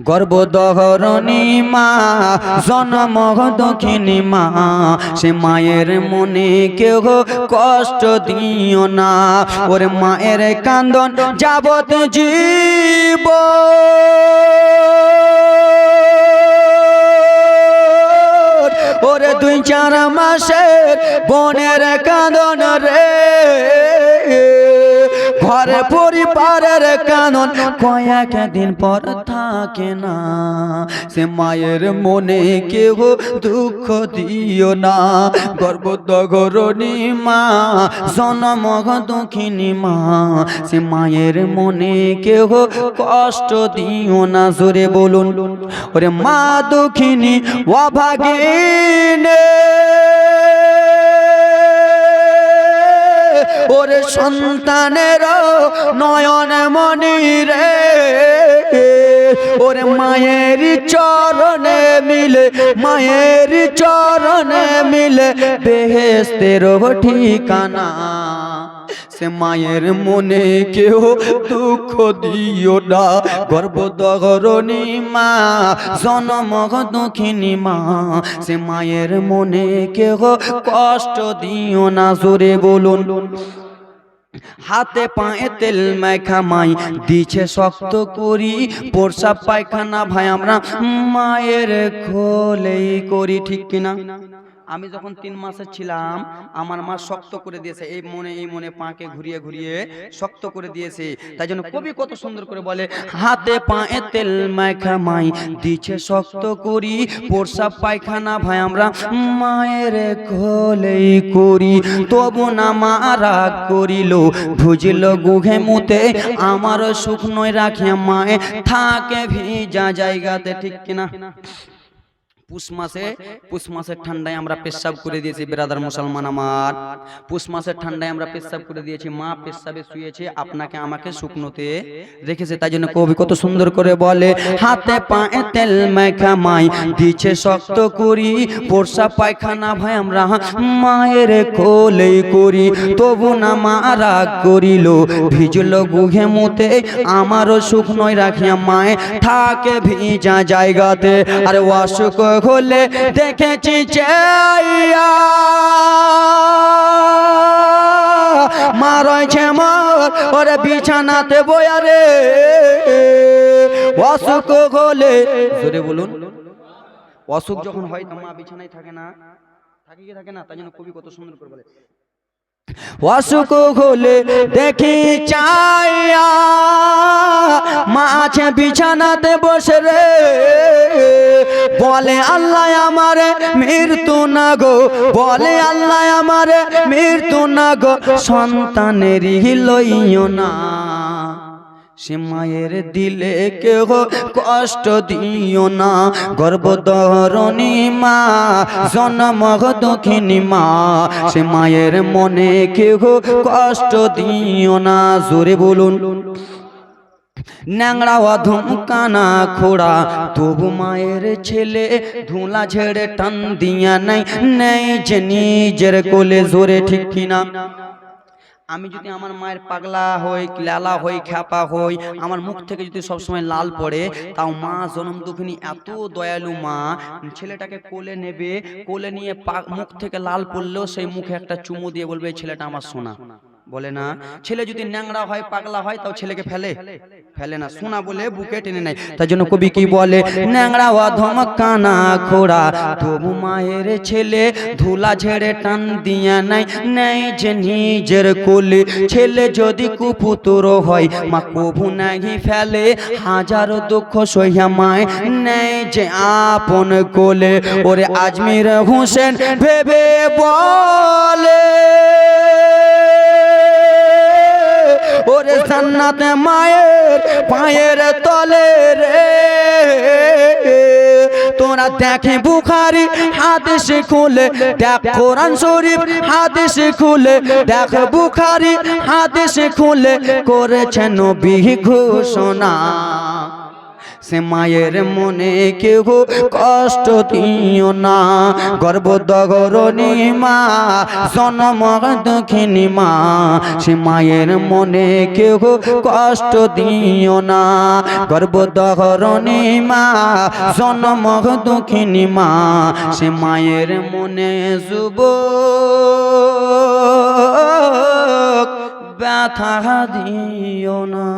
গর্ভধারিণী মা জনম দক্ষিণী মা, সে মায়ের মনে কেউ কষ্ট দিও না। ওরে মায়ের কান্দন যাবত জীব, ওরে 2-4 মাসের বোনের কান্দন রে, ঘরে পরিবারের কান্দন কয়েক দিন পর থাকে না। সে মায়ের মনে কেউ দুঃখ দিও না। গর্ভধারিণী মা জনম দুঃখিনী মা, সে মায়ের মনে কেউ কষ্ট দিও না। জোরে বলুন ওরে মা দুঃখিনী অভাগিনী, ওরে সন্তানের নয়ন মনি রে, ওরে মায়ের চরণে মিলে, মায়ের চরণে মিলে বেহেশতের ঠিকানা। সে মায়ের মনে কেউ দুঃখ দিও না। গর্ভধারিণী মা জনম দুঃখিনী মা, সে মায়ের মনে কেউ কষ্ট দিও না। জোরে বলুন হাতে পায়ে তেল মাখা মাই দিছে শক্ত করি, প্রসাব পায়খানা ভাই আমরা মায়ের কোলেই করি। ঠিক কিনা? আমি যখন 3 মাসের ছিলাম আমার মা শক্ত করে দিয়েছে, এই মনে পাকে ঘুরিয়ে ঘুরিয়ে শক্ত করে দিয়েছে। তাই জন্য কবি কত সুন্দর করে বলে, হাতে পায়ে তেল মাখা মাই দিছে শক্ত করি, প্রসাব পায়খানা ভাই আমরা মায়ের কোলেই করি। তবু না মা রাগ করিল, ভুজিল গুঘে মুতে, আমার শুকনোয় রাখিয়া মায়ে থাকে ভিজা জায়গাতে। ঠিক কিনা? পুষ মাসের ঠান্ডায় আমরা পেশাব করে দিয়েছি ব্রাদার মুসলমান আমার, পুষ মাসের ঠান্ডায় আমরা পেশাব করে দিয়েছি, মা পেশাবে শুয়েছে, আপনাকে আমাকে শুকনোতে রেখেছে। তাই জন্য কবি কত সুন্দর করে বলে, হাতে পায়ে তেল মাখা মাই দিছে শক্ত করি, প্রসাব পায়খানা ভাই আমরা মায়ের কোলেই করি। তবু না মা রাগ করিল, ভিজল গুঘে মুতে, আমারও শুকনোয় রাখিয়া মায়ে থাকে ভিজা জায়গাতে। আরে অসুখ হলে দেখেছি চাইয়া, মা রয়েছে মোর ওরে বিছানাতে বয়া রে। অসুখ হলে, জোরে বলুন, অসুখ যখন হয় তো মা বিছানায় থাকে না, থাকে কি থাকে না? তাই জন্য কবি কত সুন্দর করে বলে, অসুখ হলে দেখি চাইয়া, মা আছে বিছানাতে বসে রে, বলে আল্লাহ আমারে মৃত্যু না গো, বলে আল্লাহ আমারে মৃত্যু না গো, সন্তানেরই লইও না। সে মায়ের দিলে কেউ কষ্ট দিও না। গর্ভধারিণী মা জনম দুঃখিনী মা, সে মায়ের মনে কেউ কষ্ট দিও না। জোরে বলুন ন্যাংরা অধম কানা খোড়া, তবু মায়ের ছেলে ধুলা ঝেড়ে টান দিয়া নাই, নেই যে নিজের কোলে। জোরে ঠিক কিনা? আমি যদি আমার মায়ের পাগলা হই, লালা হই, খ্যাপা হই, আমার মুখ থেকে যদি সবসময় লাল পড়ে, তাও মা জনম দুঃখিনী এত দয়ালু মা, ছেলেটাকে কোলে নেবে, কোলে নিয়ে মুখ থেকে লাল পড়লেও সেই মুখে একটা চুমু দিয়ে বলবে ছেলেটা আমার সোনা। বলে না? ছেলে যদি ন্যাংরা হয়, পাগলা হয়, তাও ছেলেকে ফেলে না, সোনা বলে বুকে টেনে নেয়। তাই জন্য কবি কি বলে, ন্যাংরা অধম কানা খোড়া, তবু মায়ের ছেলে ধুলা ঝেড়ে টান দিয়া নাই, নেই যে নিজের কোলে। ছেলে যদি কুপুত্র হয়, মা কবু নাহি ফেলে, হাজারো দুঃখ সইয়া মায় নেই যে আপন কোলে। ওরে আজমির হোসেন ভেবে বলে, ওরে জান্নাতে মায়ের পায়ের তলে রে, তোরা দেখে বুখারী হাদিস খুলে, দেখ কোরআন শরীফ হাদিস খুলে, দেখ বুখারী হাদিস খুলে, করেছেন নবী ঘোষণা। সে মায়ের মনে কেউ কষ্ট দিও না, গর্ভধারিণী মা জনম দুঃখিনী মা, সে মায়ের মনে কেউ কষ্ট দিও না, গর্ভধারিণী মা জনম দুঃখিনী মা, সে মায়ের মনে যুবক ব্যথা দিও না।